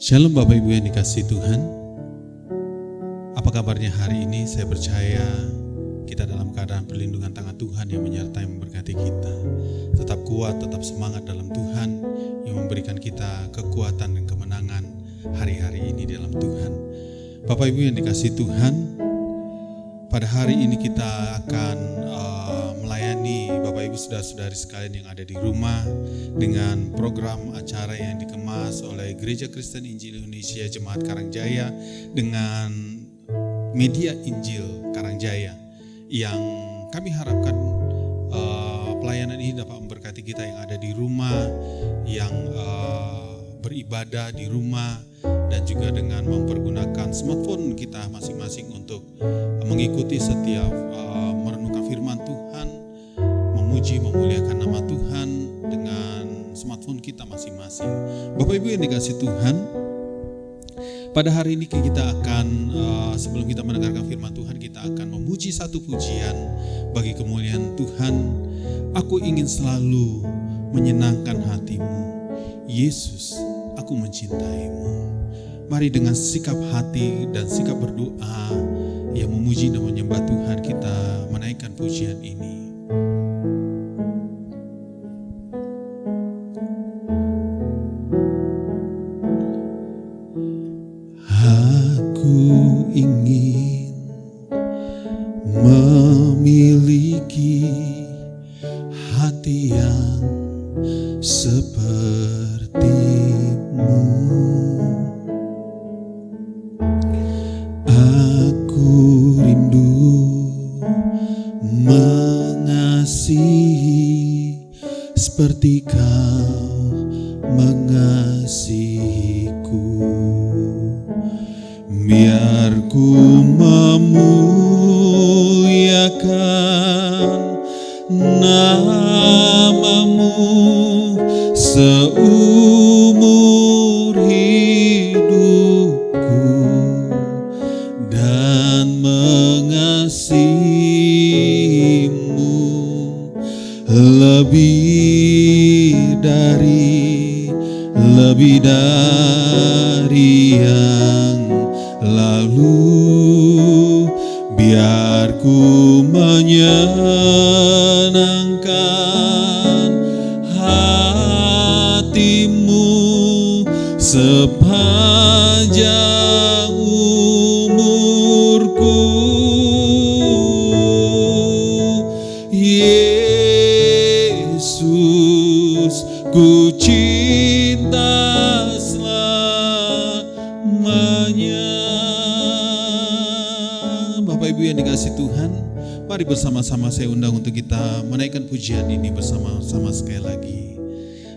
Shalom Bapak Ibu yang dikasihi Tuhan. Apa kabarnya hari ini? Saya percaya kita dalam keadaan perlindungan tangan Tuhan yang menyertai memberkati kita. Tetap kuat, tetap semangat dalam Tuhan yang memberikan kita kekuatan dan kemenangan hari-hari ini dalam Tuhan. Bapak Ibu yang dikasihi Tuhan, pada hari ini kita akan melayani Bapak Ibu saudara-saudari sekalian yang ada di rumah dengan program acara yang dikemas oleh Gereja Kristen Injil Indonesia Jemaat Karangjaya dengan media Injil Karangjaya, yang kami harapkan pelayanan ini dapat memberkati kita yang ada di rumah, yang beribadah di rumah, dan juga dengan mempergunakan smartphone kita masing-masing untuk mengikuti setiap merenungkan firman Tuhan, memuji, memuliakan nama Tuhan dengan smartphone kita masing-masing. Bapak Ibu yang dikasihi Tuhan, pada hari ini kita akan, sebelum kita mendengarkan firman Tuhan, kita akan memuji satu pujian bagi kemuliaan Tuhan. Aku ingin selalu menyenangkan hatimu, Yesus, aku mencintaimu. Mari dengan sikap hati dan sikap berdoa yang memuji dan menyembah Tuhan, kita menaikkan pujian ini. Aku ingin memiliki hati yang sepertimu. Aku rindu mengasihi seperti Kau mengasihiku. Biar ku memuliakan nama-Mu seumur hidupku dan mengasihi-Mu lebih dari yang lalu. Biar ku menyenangkan hati-Mu sepanjang umurku. Yesus, ku cinta selamanya. Bapak Ibu yang dikasihi Tuhan, mari bersama-sama saya undang untuk kita menaikkan pujian ini bersama-sama sekali lagi.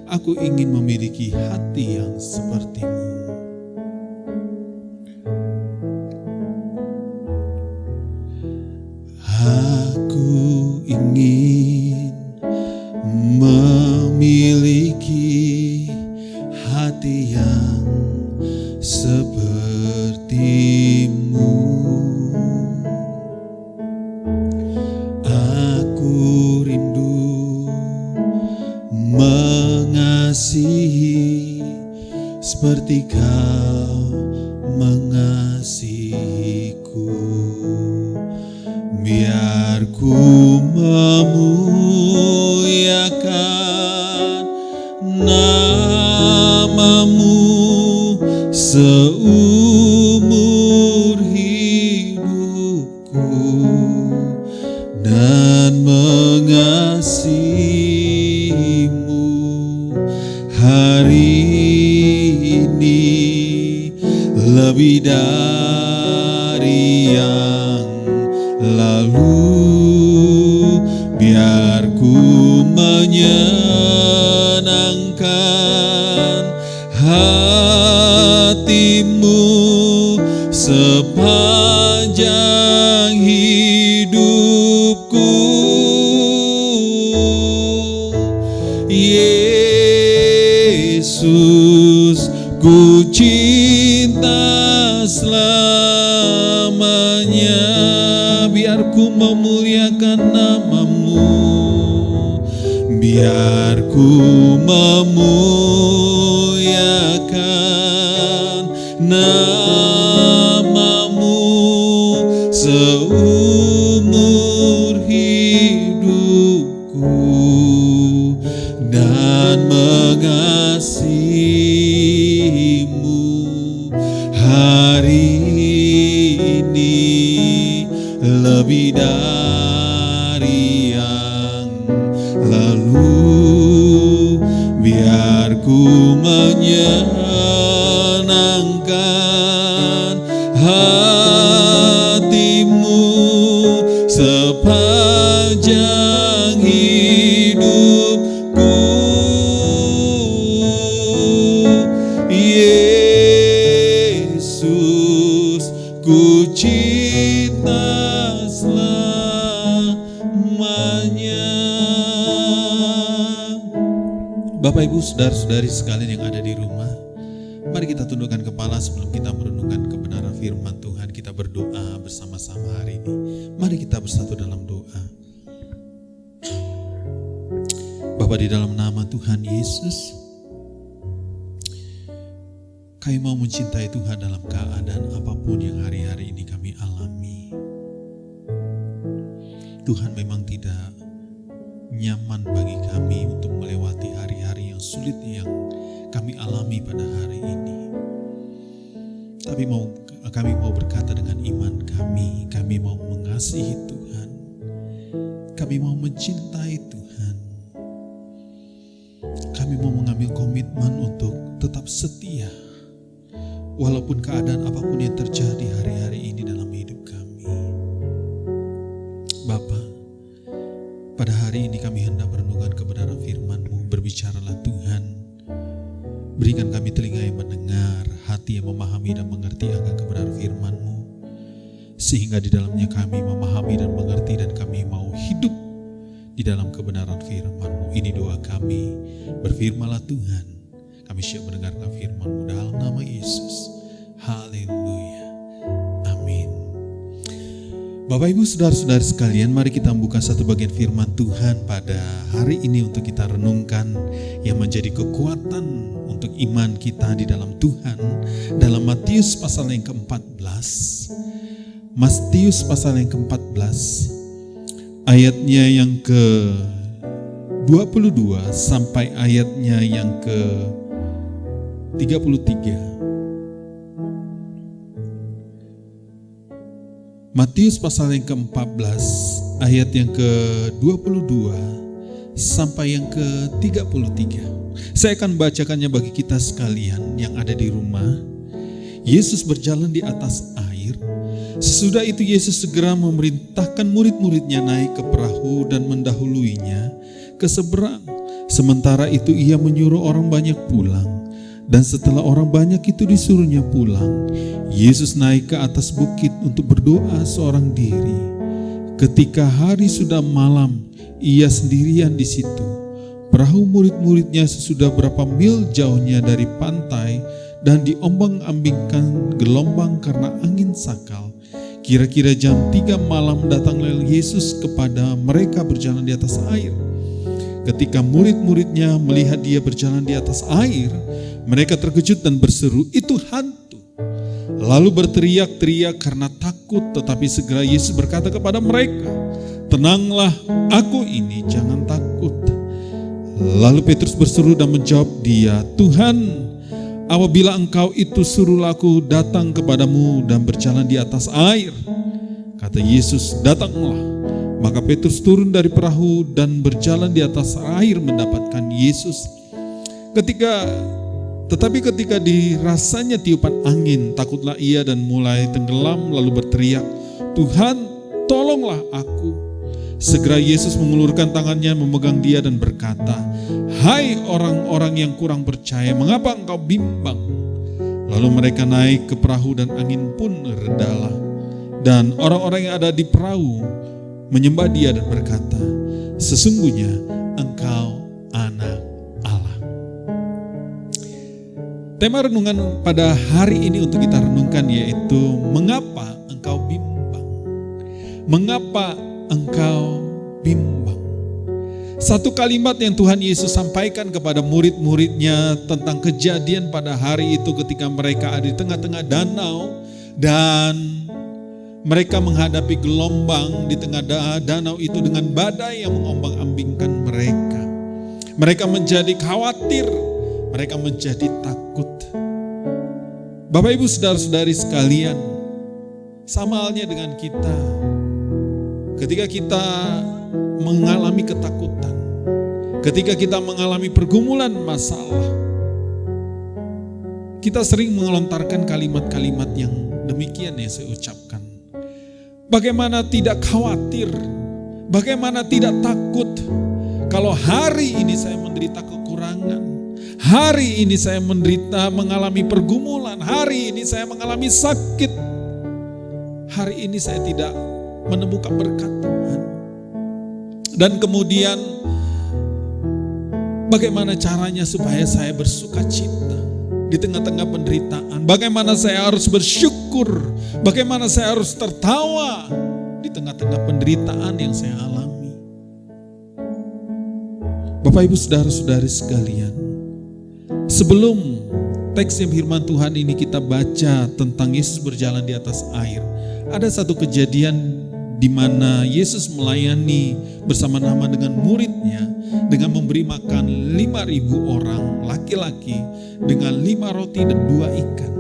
Aku ingin memiliki hati yang seperti-Mu. Aku ingin memiliki hati yang seperti-Mu. Aku rindu mengasihi seperti Kau mengasihiku. Biar ku memuliakan nama-Mu seumur hidupku dan mengasihi-Mu hari ini lebih dari yang lalu. Biar ku menyenangkan hati-Mu sepanjang hidupku. Yesus, ku cinta selamanya. Biar ku memuliakan nama-Mu, biar ku memuliakan namamu seumur hidupku dan mengasihimu hari ini lebih dari yang lalu. Biar ku menyenangkan hatimu sepanjang hidupku. Yesus, ku cinta selamanya. Bapak, Ibu, saudara-saudari sekalian yang ada di rumah, mari kita tundukkan kepala sebelum kita merenungkan kebenaran firman Tuhan. Kita berdoa bersama-sama hari ini. Mari kita bersatu dalam doa. Bapa, di dalam nama Tuhan Yesus, kami mau mencintai Tuhan dalam keadaan apapun yang hari-hari ini kami alami. Tuhan, memang tidak nyaman bagi kami untuk melewati hari-hari yang sulit yang kami alami pada hari ini. Tapi kami mau berkata dengan iman kami mau mengasihi Tuhan, kami mau mencintai Tuhan, kami mau mengambil komitmen untuk tetap setia walaupun keadaan apapun yang terjadi hari-hari ini dalam hidup kami. Bapa, pada hari ini kami hendak merenungkan kebenaran firman-Mu. Berbicaralah Tuhan, berikan kami telinga yang mendengar, hati yang memahami dan mengerti akan kebenaran firman-Mu, sehingga di dalamnya kami memahami dan mengerti dan kami mau hidup di dalam kebenaran firman-Mu. Ini doa kami, berfirmanlah Tuhan, kami siap mendengarkan firman-Mu dalam nama Yesus. Haleluya, amin. Bapak, Ibu, saudara-saudari sekalian, mari kita membuka satu bagian firman Tuhan pada hari ini untuk kita renungkan yang menjadi kekuatan untuk iman kita di dalam Tuhan. Dalam Matius pasal yang ke-14, Matius pasal yang ke-14, ayatnya yang ke-22 sampai ayatnya yang ke-33. Matius pasal yang ke-14 ayat yang ke-22 sampai yang ke-33. Saya akan bacakannya bagi kita sekalian yang ada di rumah. Yesus berjalan di atas air. Sesudah itu Yesus segera memerintahkan murid-muridnya naik ke perahu dan mendahuluinya ke seberang. Sementara itu ia menyuruh orang banyak pulang. Dan setelah orang banyak itu disuruhnya pulang, Yesus naik ke atas bukit untuk berdoa seorang diri. Ketika hari sudah malam, ia sendirian di situ. Perahu murid-muridnya sesudah berapa mil jauhnya dari pantai dan diombang-ambingkan gelombang karena angin sakal. Kira-kira jam 3 malam datanglah Yesus kepada mereka berjalan di atas air. Ketika murid-muridnya melihat dia berjalan di atas air, mereka terkejut dan berseru, "Itu hantu!" Lalu berteriak-teriak karena takut, tetapi segera Yesus berkata kepada mereka, "Tenanglah, aku ini, jangan takut." Lalu Petrus berseru dan menjawab dia, "Tuhan, apabila engkau itu, suruhlah aku datang kepadamu dan berjalan di atas air." Kata Yesus, "Datanglah." Maka Petrus turun dari perahu dan berjalan di atas air mendapatkan Yesus. Tetapi ketika dirasanya tiupan angin, takutlah ia dan mulai tenggelam lalu berteriak, "Tuhan, tolonglah aku." Segera Yesus mengulurkan tangannya memegang dia dan berkata, "Hai orang-orang yang kurang percaya, mengapa engkau bimbang?" Lalu mereka naik ke perahu dan angin pun redalah. Dan orang-orang yang ada di perahu menyembah dia dan berkata, "Sesungguhnya engkau anak Allah." Tema renungan pada hari ini untuk kita renungkan yaitu mengapa engkau bimbang? Mengapa engkau bimbang? Satu kalimat yang Tuhan Yesus sampaikan kepada murid-muridnya tentang kejadian pada hari itu ketika mereka ada di tengah-tengah danau dan mereka menghadapi gelombang di tengah danau itu dengan badai yang mengombang-ambingkan mereka. Mereka menjadi khawatir, mereka menjadi takut. Bapak Ibu saudara-saudari sekalian, sama halnya dengan kita. Ketika kita mengalami ketakutan, ketika kita mengalami pergumulan masalah, kita sering melontarkan kalimat-kalimat yang demikian yang saya ucapkan. Bagaimana tidak khawatir, bagaimana tidak takut kalau hari ini saya menderita kekurangan, hari ini saya mengalami pergumulan, hari ini saya mengalami sakit, hari ini saya tidak menemukan berkat Tuhan. Dan kemudian bagaimana caranya supaya saya bersuka cita di tengah-tengah penderitaan? Bagaimana saya harus bersyukur? Bagaimana saya harus tertawa di tengah-tengah penderitaan yang saya alami? Bapak Ibu saudara-saudari sekalian, sebelum teks yang firman Tuhan ini kita baca tentang Yesus berjalan di atas air, ada satu kejadian di mana Yesus melayani bersama-sama dengan muridnya dengan memberi makan 5.000 orang laki-laki dengan 5 roti dan 2 ikan.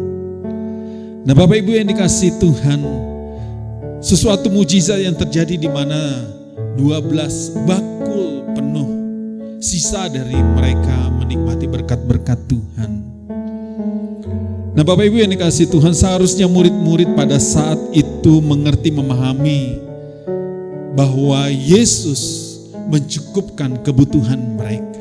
Nah Bapak Ibu yang dikasihi Tuhan, sesuatu mujizat yang terjadi di mana 12 bakul penuh sisa dari mereka menikmati berkat-berkat Tuhan. Nah Bapak Ibu yang dikasihi Tuhan, seharusnya murid-murid pada saat itu mengerti, memahami bahwa Yesus mencukupkan kebutuhan mereka.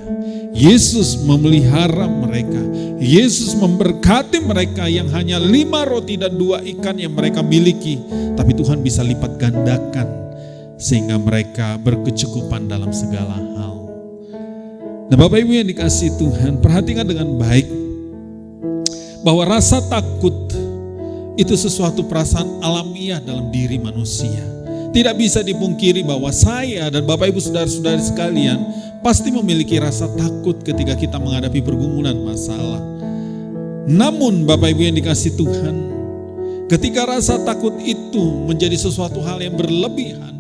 Yesus memelihara mereka. Yesus memberkati mereka yang hanya 5 roti dan 2 ikan yang mereka miliki. Tapi Tuhan bisa lipat gandakan sehingga mereka berkecukupan dalam segala hal. Nah Bapak Ibu yang dikasihi Tuhan, perhatikan dengan baik bahwa rasa takut itu sesuatu perasaan alamiah dalam diri manusia. Tidak bisa dipungkiri bahwa saya dan Bapak Ibu saudara-saudari sekalian pasti memiliki rasa takut ketika kita menghadapi pergumulan masalah. Namun Bapak Ibu yang dikasihi Tuhan, ketika rasa takut itu menjadi sesuatu hal yang berlebihan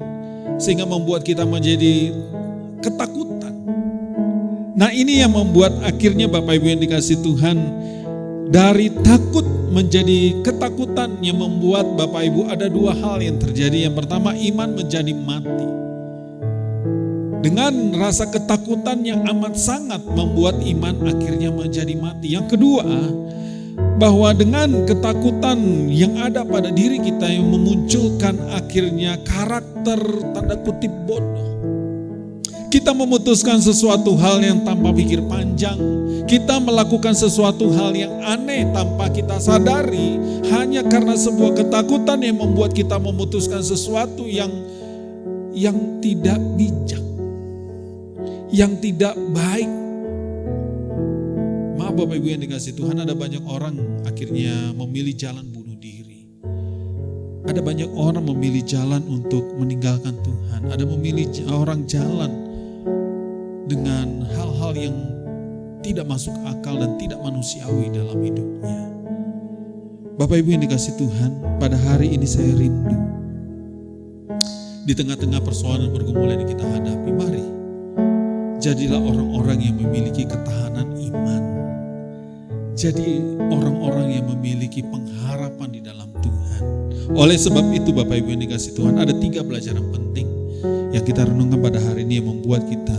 sehingga membuat kita menjadi ketakutan. Nah ini yang membuat akhirnya Bapak Ibu yang dikasihi Tuhan, dari takut menjadi ketakutan yang membuat Bapak Ibu ada 2 hal yang terjadi. Yang pertama, iman menjadi mati. Dengan rasa ketakutan yang amat sangat membuat iman akhirnya menjadi mati. Yang kedua, bahwa dengan ketakutan yang ada pada diri kita yang memunculkan akhirnya karakter tanda kutip bodoh. Kita memutuskan sesuatu hal yang tanpa pikir panjang. Kita melakukan sesuatu hal yang aneh tanpa kita sadari. Hanya karena sebuah ketakutan yang membuat kita memutuskan sesuatu yang tidak bijak. Yang tidak baik. Maaf Bapak Ibu yang dikasihi Tuhan, ada banyak orang akhirnya memilih jalan bunuh diri. Ada banyak orang memilih jalan untuk meninggalkan Tuhan. Ada memilih orang jalan dengan hal-hal yang tidak masuk akal dan tidak manusiawi dalam hidupnya. Bapak Ibu yang dikasihi Tuhan, pada hari ini saya rindu di tengah-tengah persoalan pergumulan yang kita hadapi, mari jadilah orang-orang yang memiliki ketahanan iman. Jadi orang-orang yang memiliki pengharapan di dalam Tuhan. Oleh sebab itu Bapak Ibu yang dikasihi Tuhan, ada 3 pelajaran penting yang kita renungkan pada hari ini yang membuat kita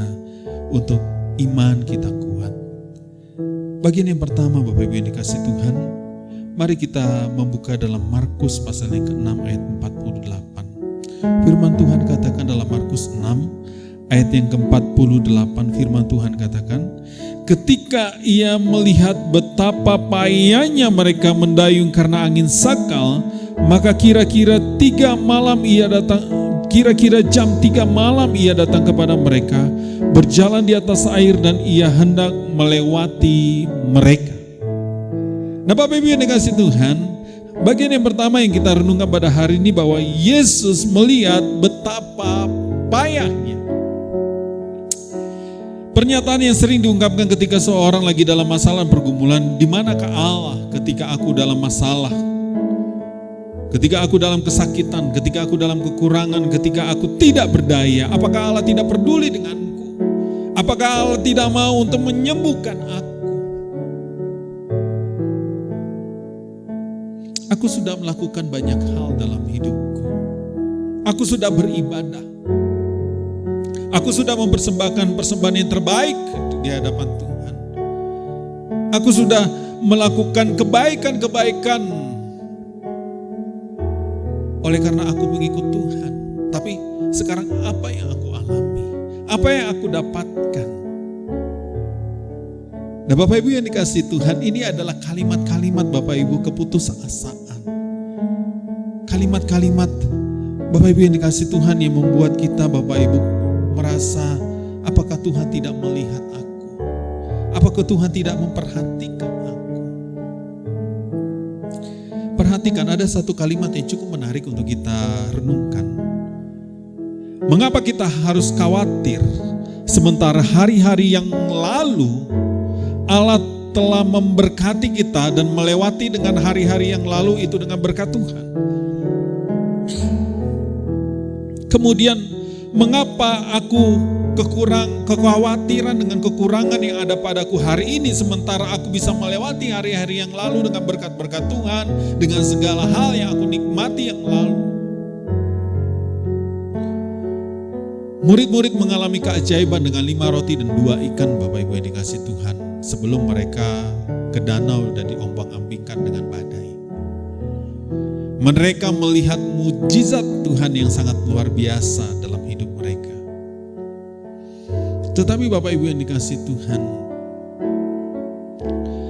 untuk iman kita kuat. Bagian yang pertama Bapak Ibu yang dikasihi Tuhan, mari kita membuka dalam Markus pasal yang ke-6 ayat 48. Firman Tuhan katakan dalam Markus 6 ayat yang ke-48, firman Tuhan katakan, ketika ia melihat betapa payahnya mereka mendayung karena angin sakal, maka kira-kira jam 3 malam ia datang kepada mereka, berjalan di atas air dan ia hendak melewati mereka. Nah Bapak Ibu yang dikasihi Tuhan, bagian yang pertama yang kita renungkan pada hari ini bahwa Yesus melihat betapa payahnya. Pernyataan yang sering diungkapkan ketika seorang lagi dalam masalah dan pergumulan, di manakah Allah ketika aku dalam masalah? Ketika aku dalam kesakitan, ketika aku dalam kekurangan, ketika aku tidak berdaya, apakah Allah tidak peduli denganku? Apakah Allah tidak mau untuk menyembuhkan aku? Aku sudah melakukan banyak hal dalam hidupku. Aku sudah beribadah. Aku sudah mempersembahkan persembahan yang terbaik di hadapan Tuhan. Aku sudah melakukan kebaikan-kebaikan oleh karena aku mengikut Tuhan. Tapi sekarang apa yang aku alami? Apa yang aku dapatkan? Nah Bapak Ibu yang dikasihi Tuhan, ini adalah kalimat-kalimat Bapak Ibu keputusasaan. Kalimat-kalimat Bapak Ibu yang dikasihi Tuhan yang membuat kita Bapak Ibu merasa apakah Tuhan tidak melihat aku? Apakah Tuhan tidak memperhatikan aku? Perhatikan, ada satu kalimat yang cukup menarik untuk kita renungkan. Mengapa kita harus khawatir sementara hari-hari yang lalu Allah telah memberkati kita dan melewati dengan hari-hari yang lalu itu dengan berkat Tuhan? Kemudian mengapa aku kekhawatiran dengan kekurangan yang ada padaku hari ini sementara aku bisa melewati hari-hari yang lalu dengan berkat-berkat Tuhan, dengan segala hal yang aku nikmati yang lalu. Murid-murid mengalami keajaiban dengan 5 roti dan 2 ikan Bapak Ibu yang dikasihi Tuhan sebelum mereka ke danau dan diombang-ambingkan dengan badai. Mereka melihat mujizat Tuhan yang sangat luar biasa dalam hidup mereka. Tetapi Bapak Ibu yang dikasihi Tuhan,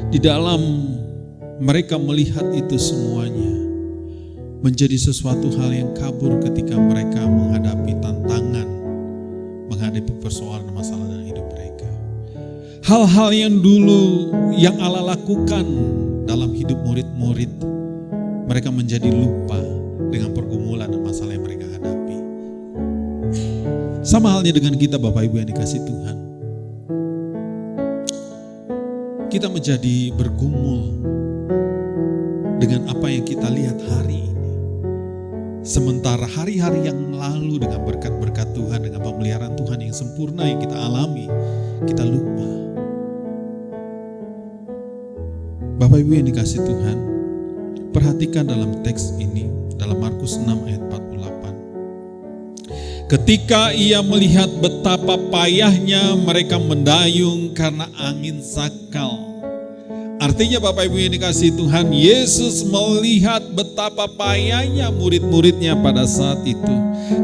di dalam mereka melihat itu semuanya menjadi sesuatu hal yang kabur ketika mereka menghadapi tantangan, menghadapi persoalan masalah dalam hidup mereka. Hal-hal yang dulu yang Allah lakukan dalam hidup murid-murid, mereka menjadi lupa dengan pergumulan dan masalah yang mereka hadapi. Sama halnya dengan kita Bapak Ibu yang dikasihi Tuhan. Kita menjadi bergumul dengan apa yang kita lihat hari ini. Sementara hari-hari yang lalu dengan berkat-berkat Tuhan, dengan pemeliharaan Tuhan yang sempurna yang kita alami, kita lupa. Bapak Ibu yang dikasihi Tuhan, perhatikan dalam teks ini, dalam Markus 6 ayat 48. Ketika ia melihat betapa payahnya mereka mendayung karena angin sakal. Artinya Bapak Ibu yang dikasihi Tuhan, Yesus melihat betapa payahnya murid-muridnya pada saat itu.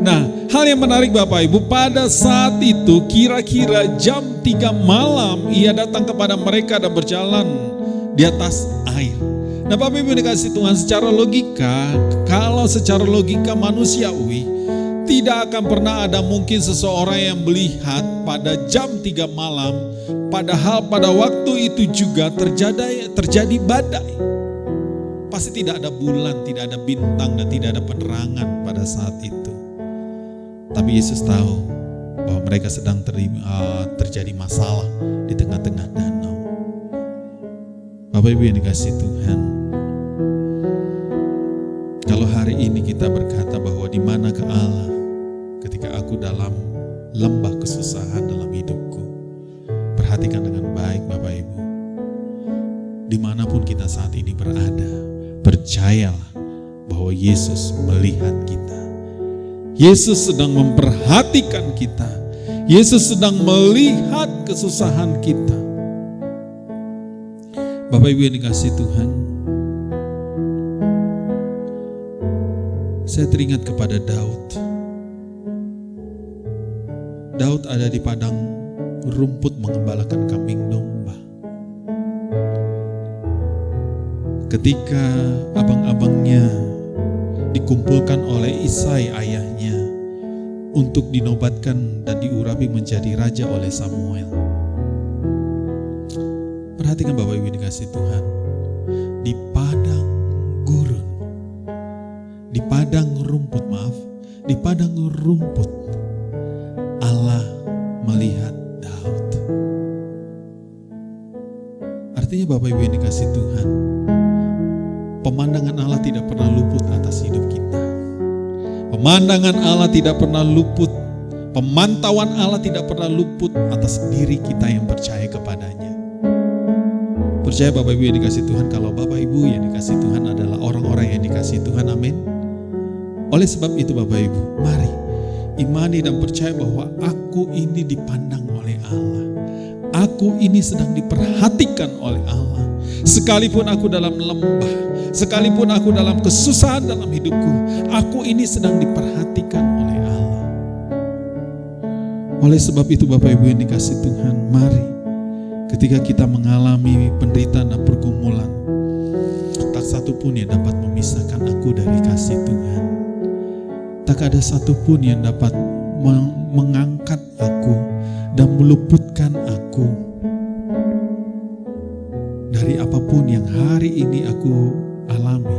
Nah, hal yang menarik Bapak Ibu, pada saat itu kira-kira jam 3 malam ia datang kepada mereka dan berjalan di atas air. Nah Bapak Ibu dikasih Tuhan, secara logika, kalau secara logika manusiawi, tidak akan pernah ada mungkin seseorang yang melihat pada jam 3 malam, padahal pada waktu itu juga terjadi badai. Pasti tidak ada bulan, tidak ada bintang, dan tidak ada penerangan pada saat itu. Tapi Yesus tahu bahwa mereka sedang terjadi masalah di tengah-tengah danau. Bapak Ibu yang dikasihi Tuhan, kalau hari ini kita berkata bahwa di manakah Allah ketika aku dalam lembah kesusahan dalam hidupku, perhatikan dengan baik Bapak Ibu, dimanapun kita saat ini berada, percayalah bahwa Yesus melihat kita. Yesus sedang memperhatikan kita. Yesus sedang melihat kesusahan kita. Bapak Ibu yang dikasihi Tuhan, saya teringat kepada Daud. Daud ada di padang rumput mengembalakan kambing domba. Ketika abang-abangnya dikumpulkan oleh Isai ayahnya untuk dinobatkan dan diurapi menjadi raja oleh Samuel. Perhatikan Bapak Ibu dikasih Tuhan, di padang gurun, di padang rumput Allah melihat Daud. Artinya Bapak Ibu yang dikasih Tuhan, pemandangan Allah tidak pernah luput atas hidup kita. Pemandangan Allah tidak pernah luput, pemantauan Allah tidak pernah luput atas diri kita yang percaya kepadanya. Percaya Bapak Ibu yang dikasih Tuhan, kalau Bapak Ibu yang dikasih Tuhan adalah orang-orang yang dikasih Tuhan, amin. Oleh sebab itu Bapak Ibu, mari imani dan percaya bahwa aku ini dipandang oleh Allah. Aku ini sedang diperhatikan oleh Allah. Sekalipun aku dalam lembah, sekalipun aku dalam kesusahan dalam hidupku, aku ini sedang diperhatikan oleh Allah. Oleh sebab itu Bapak Ibu yang dikasih Tuhan, mari ketika kita mengalami penderitaan dan pergumulan, tak satu pun yang dapat memisahkan aku dari kasih Tuhan. Tak ada satu pun yang dapat mengangkat aku dan meluputkan aku dari apapun yang hari ini aku alami.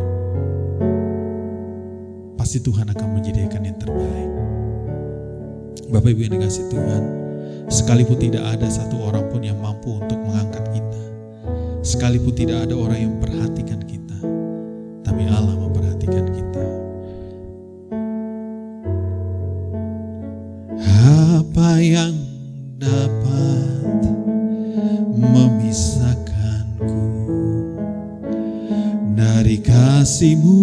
Pasti Tuhan akan menyediakan yang terbaik. Bapak Ibu yang dikasih Tuhan, sekalipun tidak ada satu orang pun yang mampu untuk mengangkat kita, sekalipun tidak ada orang yang memperhatikan kita, tapi Allah memperhatikan kita. Apa yang dapat memisahkanku dari kasih-Mu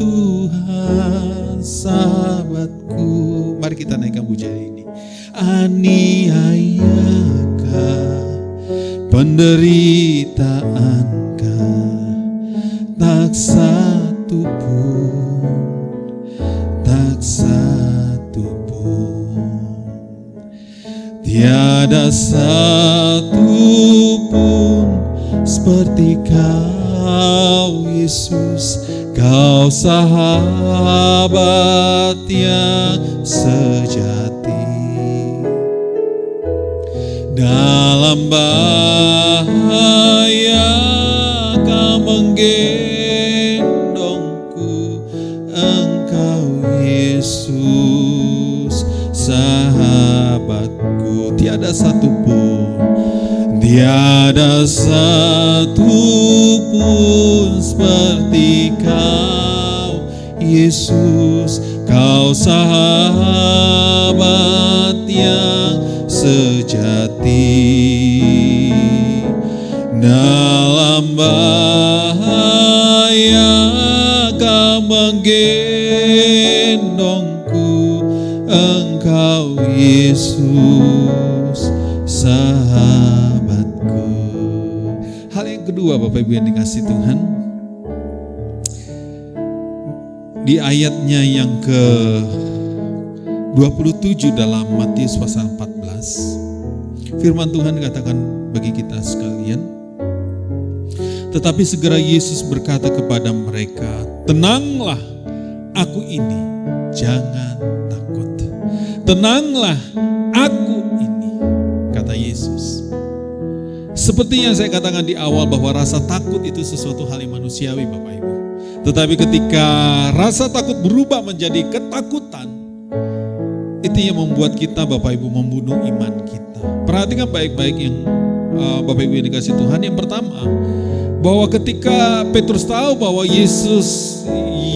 Tuhan sahabatku? Mari kita naikkan pujian ini. Aniayakah, penderitaankah, tak satu pun, tak satu pun, tiada satu pun seperti Kau Yesus, Kau sahabat yang sejati. Dalam bahaya Kau menggendongku, Engkau Yesus sahabatku. Tiada satu pun, tiada satu pun seperti Kau Yesus, Kau sahabat yang sejati. Dalam bahaya Kau menggendongku, Engkau Yesus sahabatku. Hal yang kedua Bapak Ibu yang dikasih Tuhan, di ayatnya yang ke-27 dalam Matius pasal 14, firman Tuhan katakan bagi kita sekalian, tetapi segera Yesus berkata kepada mereka, tenanglah, aku ini, jangan takut. Tenanglah, aku ini, kata Yesus. Seperti yang saya katakan di awal bahwa rasa takut itu sesuatu hal yang manusiawi Bapak Ibu. Tetapi ketika rasa takut berubah menjadi ketakutan, itu yang membuat kita Bapak Ibu membunuh iman kita. Perhatikan baik-baik yang Bapak Ibu yang dikasih Tuhan. Yang pertama, bahwa ketika Petrus tahu bahwa Yesus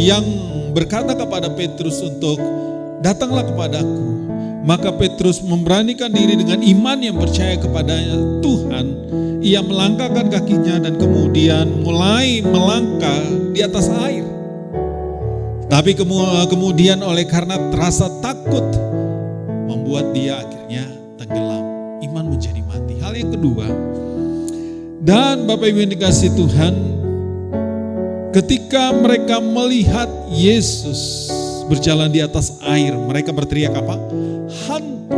yang berkata kepada Petrus untuk datanglah kepadaku, maka Petrus memberanikan diri dengan iman yang percaya kepada Tuhan. Ia melangkahkan kakinya dan kemudian mulai melangkah di atas air. Tapi kemudian oleh karena rasa takut membuat dia akhirnya tenggelam. Iman menjadi mati. Hal yang kedua, dan Bapak Ibu yang dikasih Tuhan, ketika mereka melihat Yesus berjalan di atas air, mereka berteriak apa? Hantu.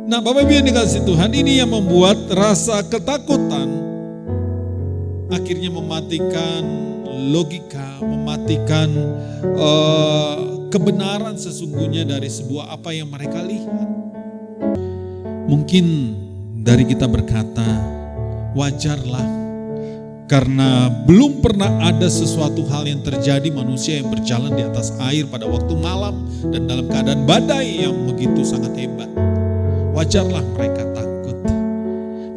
Nah Bapak Ibu yang dikasih Tuhan, ini yang membuat rasa ketakutan akhirnya mematikan logika, mematikan kebenaran sesungguhnya dari sebuah apa yang mereka lihat. Mungkin dari kita berkata, wajarlah, karena belum pernah ada sesuatu hal yang terjadi manusia yang berjalan di atas air pada waktu malam dan dalam keadaan badai yang begitu sangat hebat. Wajarlah mereka takut.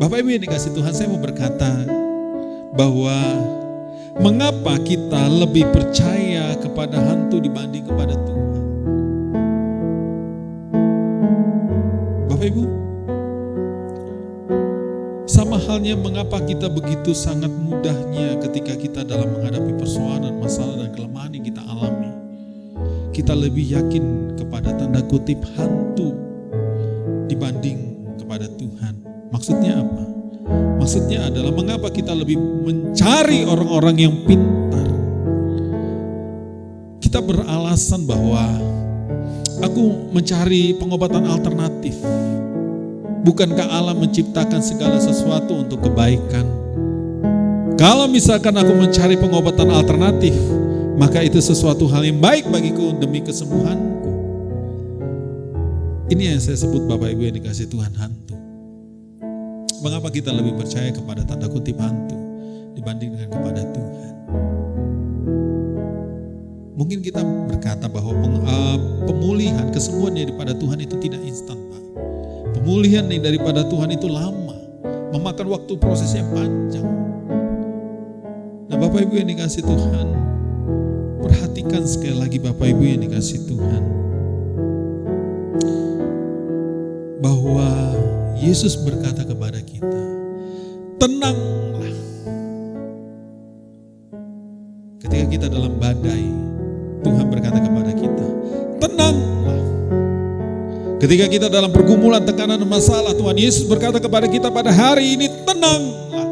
Bapak Ibu yang dikasih Tuhan, saya mau berkata bahwa mengapa kita lebih percaya kepada hantu dibanding kepada Tuhan? Bapak Ibu, sama halnya mengapa kita begitu sangat mudahnya ketika kita dalam menghadapi persoalan, masalah dan kelemahan yang kita alami, kita lebih yakin kepada tanda kutip hantu dibanding kepada Tuhan. Maksudnya apa? Maksudnya adalah mengapa kita lebih mencari orang-orang yang pintar. Kita beralasan bahwa aku mencari pengobatan alternatif. Bukankah Allah menciptakan segala sesuatu untuk kebaikan? Kalau misalkan aku mencari pengobatan alternatif, maka itu sesuatu hal yang baik bagiku demi kesembuhanku. Ini yang saya sebut Bapak Ibu yang dikasih Tuhan, hantu. Mengapa kita lebih percaya kepada tanda kutip hantu dibanding dengan kepada Tuhan? Mungkin kita berkata bahwa pemulihan, kesembuhan daripada Tuhan itu tidak instan, Pak. Pemulihan daripada Tuhan itu lama, memakan waktu prosesnya panjang. Nah Bapak Ibu yang dikasih Tuhan, perhatikan sekali lagi Bapak Ibu yang dikasih Tuhan, bahwa Yesus berkata kepada kita, tenanglah. Ketika kita dalam badai, Tuhan berkata kepada kita, tenanglah. Ketika kita dalam pergumulan, tekanan, dan masalah, Tuhan Yesus berkata kepada kita pada hari ini, tenanglah.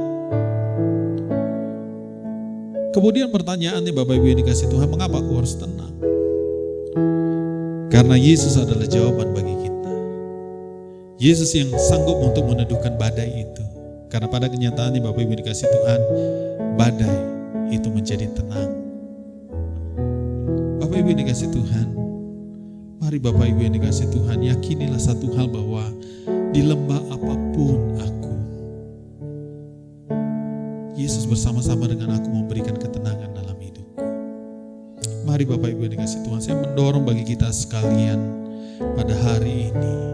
Kemudian pertanyaannya Bapak Ibu yang dikasih Tuhan, mengapa aku harus tenang? Karena Yesus adalah jawaban bagi kita. Yesus yang sanggup untuk meneduhkan badai itu. Karena pada kenyataannya Bapak Ibu yang dikasih Tuhan, badai itu menjadi tenang. Bapak Ibu yang dikasih Tuhan, mari Bapak Ibu yang dikasih Tuhan, yakinilah satu hal bahwa di lembah apapun aku, Yesus bersama-sama dengan aku memberikan ketenangan dalam hidupku. Mari Bapak Ibu yang dikasih Tuhan, saya mendorong bagi kita sekalian pada hari ini,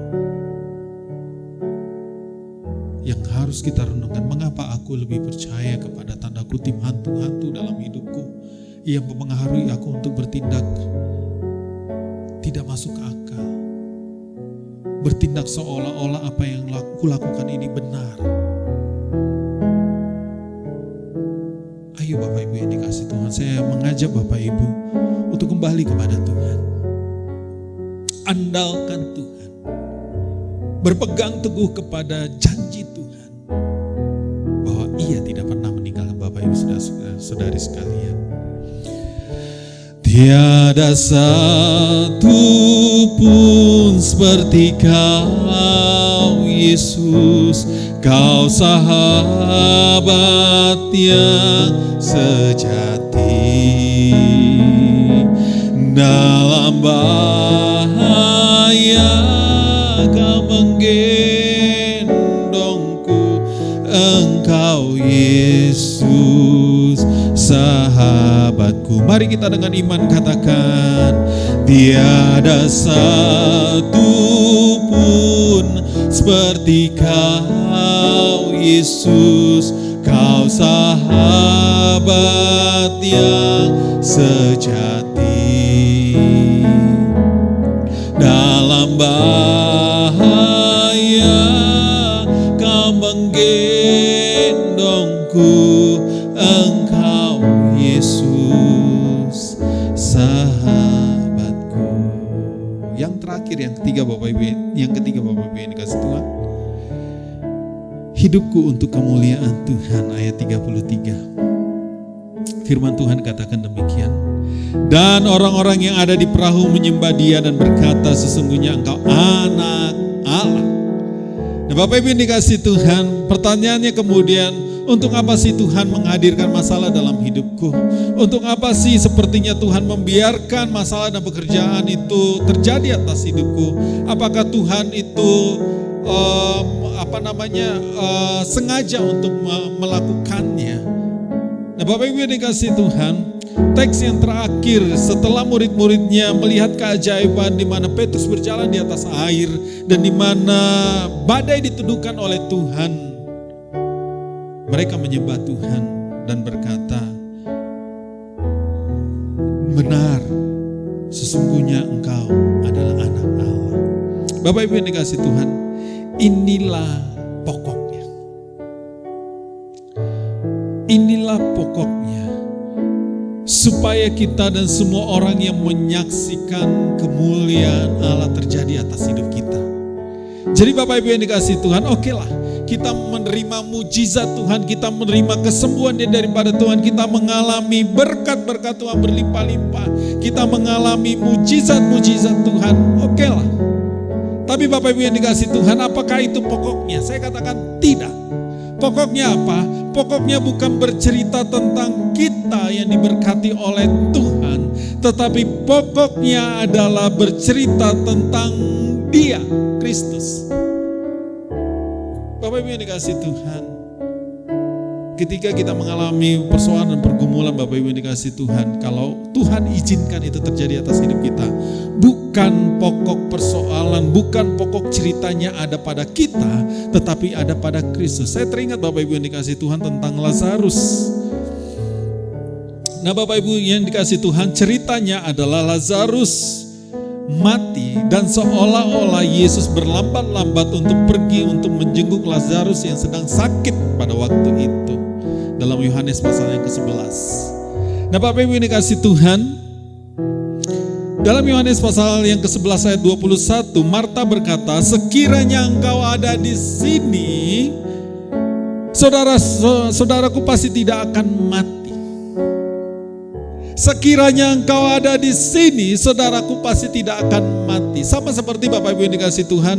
yang harus kita renungkan, mengapa aku lebih percaya kepada tanda kutip hantu-hantu dalam hidupku yang mempengaruhi aku untuk bertindak tidak masuk akal, bertindak seolah-olah apa yang aku lakukan ini benar. Ayo Bapak Ibu yang dikasih Tuhan, saya mengajak Bapak Ibu untuk kembali kepada Tuhan. Andalkan Tuhan, berpegang teguh kepada janji Tuhan, bahwa Ia tidak pernah meninggalkan Bapak Ibu saudari sekalian. Tiada satu pun seperti Kau Yesus, Kau sahabat yang sejati. Dalam bahaya Kau menggendongku, Engkau Yesus sahabatku. Mari kita dengan iman katakan, tiada satu pun seperti Kau Yesus, Kau sahabat yang sejati. Dalam bahaya Kau menggendongku, Engkau Yesus sahabatku. Yang terakhir, yang ketiga Bapak Ibu yang dikasih Tuhan, hidupku untuk kemuliaan Tuhan. Ayat 33, firman Tuhan katakan demikian, dan orang-orang yang ada di perahu menyembah Dia dan berkata, sesungguhnya Engkau anak Allah. Nah Bapak Ibu yang dikasih Tuhan, pertanyaannya kemudian, untuk apa sih Tuhan menghadirkan masalah dalam hidupku? Untuk apa sih sepertinya Tuhan membiarkan masalah dan pekerjaan itu terjadi atas hidupku? Apakah Tuhan itu sengaja untuk melakukannya? Nah Bapak Ibu yang dikasih Tuhan, teks yang terakhir setelah murid-muridnya melihat keajaiban di mana Petrus berjalan di atas air dan di mana badai diteduhkan oleh Tuhan, Mereka menyembah Tuhan dan berkata, benar, sesungguhnya Engkau adalah anak Allah. Bapak Ibu yang dikasihi Tuhan, inilah pokoknya. Inilah pokoknya. Supaya kita dan semua orang yang menyaksikan kemuliaan Allah terjadi atas hidup kita. Jadi Bapak Ibu yang dikasihi Tuhan, okelah, kita menerima mujizat Tuhan, kita menerima kesembuhan daripada Tuhan, kita mengalami berkat-berkat Tuhan berlimpah-limpah, kita mengalami mujizat-mujizat Tuhan, okelah. Tapi Bapak Ibu yang dikasihi Tuhan, apakah itu pokoknya? Saya katakan tidak. Pokoknya apa? Pokoknya bukan bercerita tentang kita yang diberkati oleh Tuhan, tetapi pokoknya adalah bercerita tentang Dia, Kristus. Bapak Ibu yang dikasihi Tuhan, ketika kita mengalami persoalan dan pergumulan, Bapak Ibu yang dikasihi Tuhan, kalau Tuhan izinkan itu terjadi atas hidup kita, bukan pokok persoalan, bukan pokok ceritanya ada pada kita, tetapi ada pada Kristus. Saya teringat Bapak Ibu yang dikasihi Tuhan tentang Lazarus. Nah Bapak Ibu yang dikasihi Tuhan, ceritanya adalah Lazarus mati dan seolah-olah Yesus berlambat-lambat untuk pergi untuk menjenguk Lazarus yang sedang sakit pada waktu itu. Dalam Yohanes pasal yang ke-11. Nah Bapak Ibu yang dikasihi Tuhan, dalam Yohanes pasal yang ke-11 ayat 21, Marta berkata, sekiranya engkau ada di sini, saudaraku pasti tidak akan mati. Sekiranya engkau ada di sini, saudaraku pasti tidak akan mati. Sama seperti Bapak Ibu yang dikasihi Tuhan,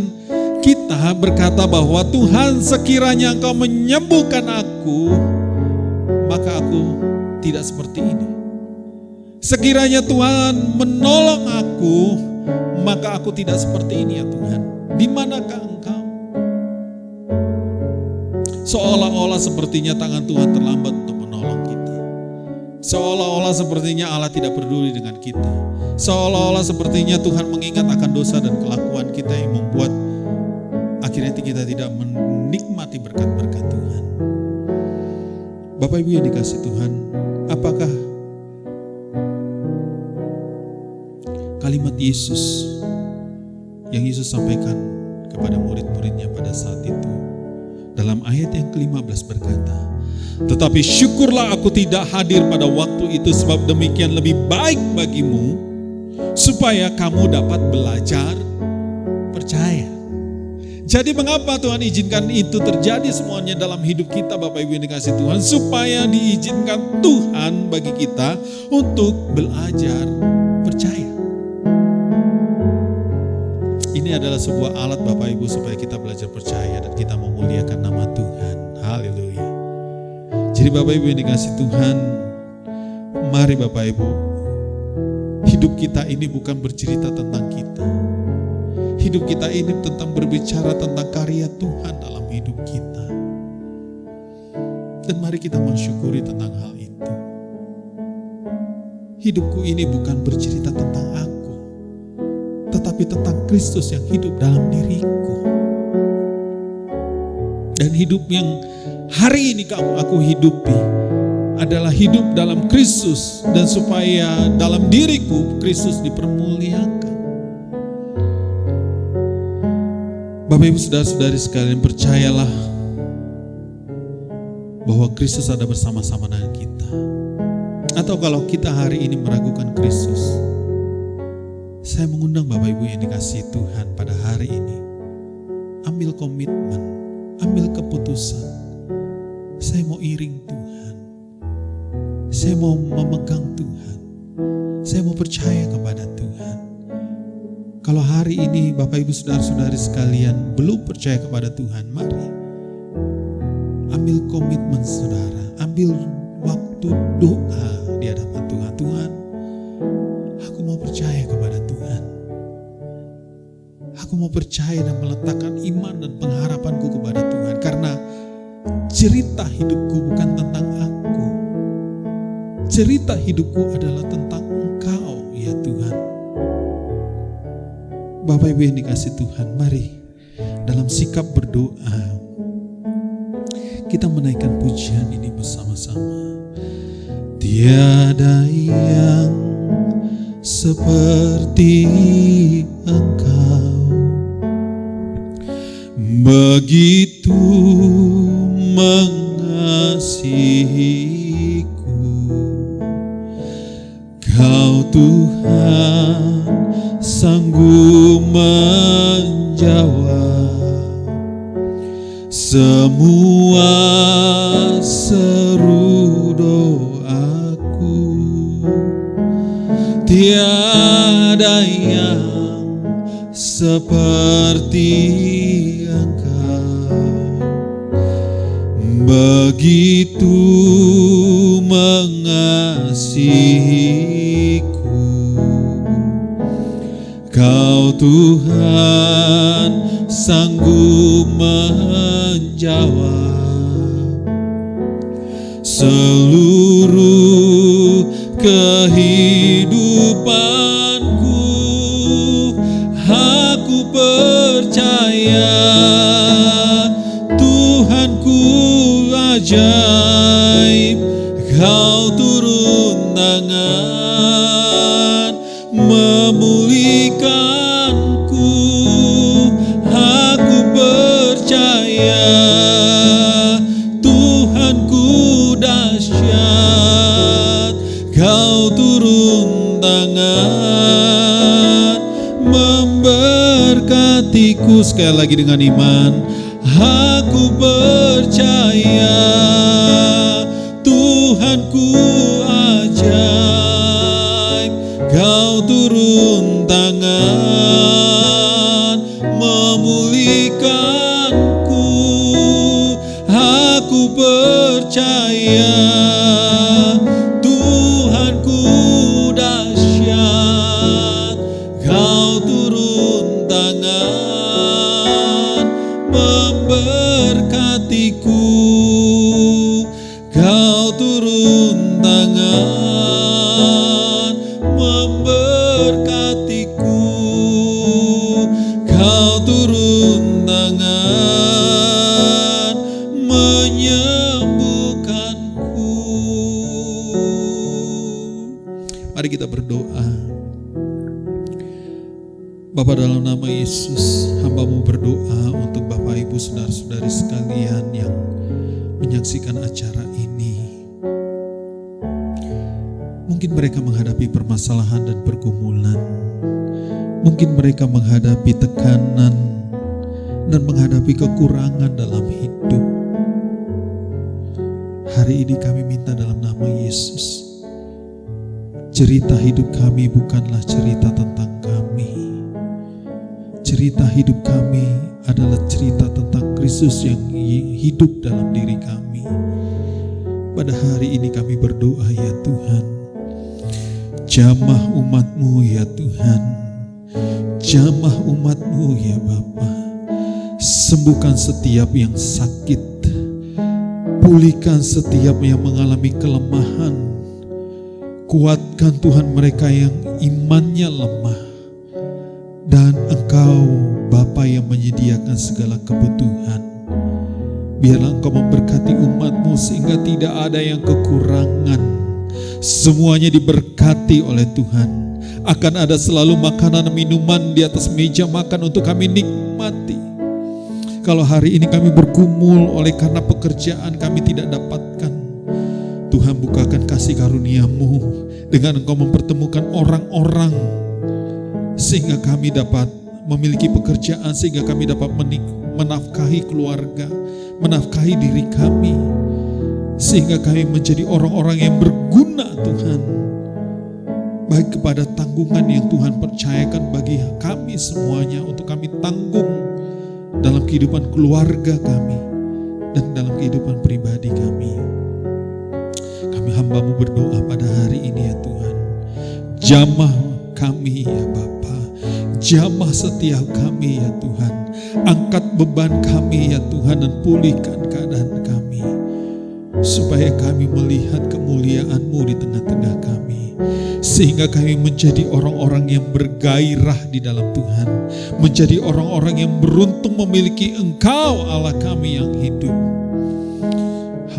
kita berkata bahwa Tuhan, sekiranya engkau menyembuhkan aku, maka aku tidak seperti ini. Sekiranya Tuhan menolong aku, maka aku tidak seperti ini ya Tuhan. Di manakah Engkau? Seolah-olah sepertinya tangan Tuhan terlambat untuk menolong kita. Seolah-olah sepertinya Allah tidak peduli dengan kita. Seolah-olah sepertinya Tuhan mengingat akan dosa dan kelakuan kita yang membuat akhirnya kita tidak menikmati berkat-berkat Tuhan. Bapak Ibu yang dikasihi Tuhan, apakah kalimat Yesus yang Yesus sampaikan kepada murid-muridnya pada saat itu dalam ayat yang ke-15 berkata, tetapi syukurlah aku tidak hadir pada waktu itu, sebab demikian lebih baik bagimu supaya kamu dapat belajar percaya. Jadi mengapa Tuhan izinkan itu terjadi semuanya dalam hidup kita Bapak Ibu yang dikasihi Tuhan? Supaya diizinkan Tuhan bagi kita untuk belajar percaya. Ini adalah sebuah alat Bapak Ibu supaya kita belajar percaya dan kita memuliakan nama Tuhan. Haleluya. Jadi Bapak Ibu yang dikasihi Tuhan, mari Bapak Ibu, hidup kita ini bukan bercerita tentang kita. Hidup kita ini tentang berbicara tentang karya Tuhan dalam hidup kita. Dan mari kita mensyukuri tentang hal itu. Hidupku ini bukan bercerita tentang aku, tetapi tentang Kristus yang hidup dalam diriku. Dan hidup yang hari ini aku hidupi adalah hidup dalam Kristus, dan supaya dalam diriku Kristus dipermuliakan. Bapak Ibu saudara-saudari sekalian, percayalah bahwa Kristus ada bersama-sama dengan kita. Atau kalau kita hari ini meragukan Kristus, saya mengundang Bapak Ibu yang dikasihi Tuhan pada hari ini, ambil komitmen, ambil keputusan. Saya mau iring Tuhan, saya mau memegang Tuhan, saya mau percaya kepada Tuhan. Kalau hari ini Bapak Ibu saudara-saudari sekalian belum percaya kepada Tuhan, mari ambil komitmen saudara, ambil waktu doa di hadapan Tuhan. Tuhan, aku mau percaya kepada Tuhan. Aku mau percaya dan meletakkan iman dan pengharapanku kepada Tuhan, karena cerita hidupku bukan tentang aku. Cerita hidupku adalah tentang Engkau ya Tuhan. Bapak Ibu yang dikasihi Tuhan, mari dalam sikap berdoa Kita menaikkan pujian ini bersama-sama. Tiada yang seperti Engkau, begitu mengasihiku. Kau Tuhan sanggup menjawab semua seru doaku. Tiada yang seperti Engkau, begitu mengasihiku. Kau Tuhan sanggup menjawab seluruh kehidupanku. Aku percaya Tuhanku ajaib. Kau turun tangan memulihkanku. Aku percaya Tuhanku dahsyat. Kau turun tangan memberkatiku. Sekali lagi dengan iman, aku percaya Tuhanku ajaib. Kau turun tangan memulihkanku. Aku percaya Tuhanku dahsyat. Kau turun tangan memberkatiku. Kau turun tangan memberkatiku. Kau turun tangan menyembuhkanku. Mari kita berdoa. Bapa, dalam nama Yesus, hamba-Mu berdoa untuk Bapak Ibu saudara-saudari sekalian yang menyaksikan acara ini. Mungkin mereka menghadapi permasalahan dan pergumulan. Mungkin mereka menghadapi tekanan dan menghadapi kekurangan dalam hidup. Hari ini kami minta dalam nama Yesus, cerita hidup kami bukanlah cerita tentang kami. Cerita hidup kami adalah cerita tentang Kristus yang hidup dalam diri kami. Pada hari ini kami berdoa, ya Tuhan, jamah umat-Mu ya Tuhan, jamah umat-Mu ya Bapa. Sembuhkan setiap yang sakit, pulihkan setiap yang mengalami kelemahan. Kuatkan Tuhan mereka yang imannya lemah. Dan Engkau Bapa yang menyediakan segala kebutuhan. Biarlah Engkau memberkati umat-Mu sehingga tidak ada yang kekurangan. Semuanya diberkati oleh Tuhan. Akan ada selalu makanan dan minuman di atas meja makan untuk kami nikmati. Kalau hari ini kami bergumul oleh karena pekerjaan kami tidak dapatkan, Tuhan bukakan kasih karunia-Mu dengan Engkau mempertemukan orang-orang sehingga kami dapat memiliki pekerjaan, sehingga kami dapat menafkahi keluarga, menafkahi diri kami, sehingga kami menjadi orang-orang yang berguna Tuhan, baik kepada tanggungan yang Tuhan percayakan bagi kami semuanya untuk kami tanggung dalam kehidupan keluarga kami dan dalam kehidupan pribadi kami. Kami hamba-Mu berdoa pada hari ini ya Tuhan, jamah kami ya Bapa, jamah setiap kami ya Tuhan, angkat beban kami ya Tuhan dan pulihkan keadaan kami, supaya kami melihat kemuliaan-Mu di tengah-tengah kami, sehingga kami menjadi orang-orang yang bergairah di dalam Tuhan, menjadi orang-orang yang beruntung memiliki Engkau Allah kami yang hidup.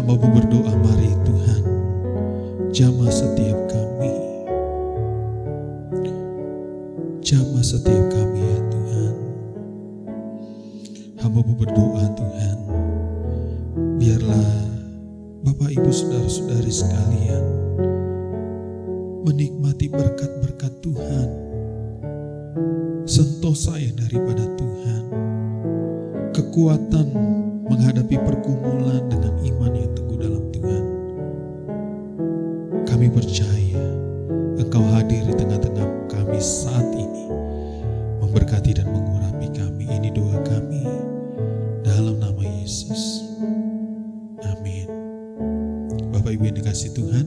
Hamba-Mu berdoa, mari Tuhan, jamah setiap kami. Jamah setiap kami ya Tuhan. Hamba-Mu berdoa Tuhan, biarlah Bapak Ibu saudara-saudari sekalian menikmati berkat-berkat Tuhan, sentosa yang daripada Tuhan, kekuatan menghadapi pergumulan dengan iman yang teguh dalam Tuhan. Kami percaya Engkau hadir di tengah-tengah kami saat ini, memberkati dan mengurapi kami. Ini doa kami dalam nama Yesus. Amin. Bapak Ibu yang dikasihi Tuhan,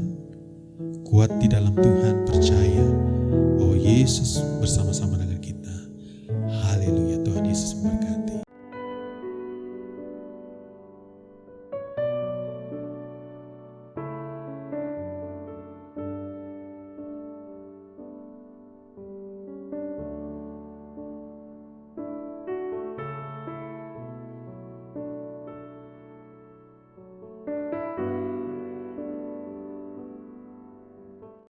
kuat di dalam Tuhan, percaya bahwa Yesus bersama-sama dengan kita. Haleluya, Tuhan Yesus memberkati.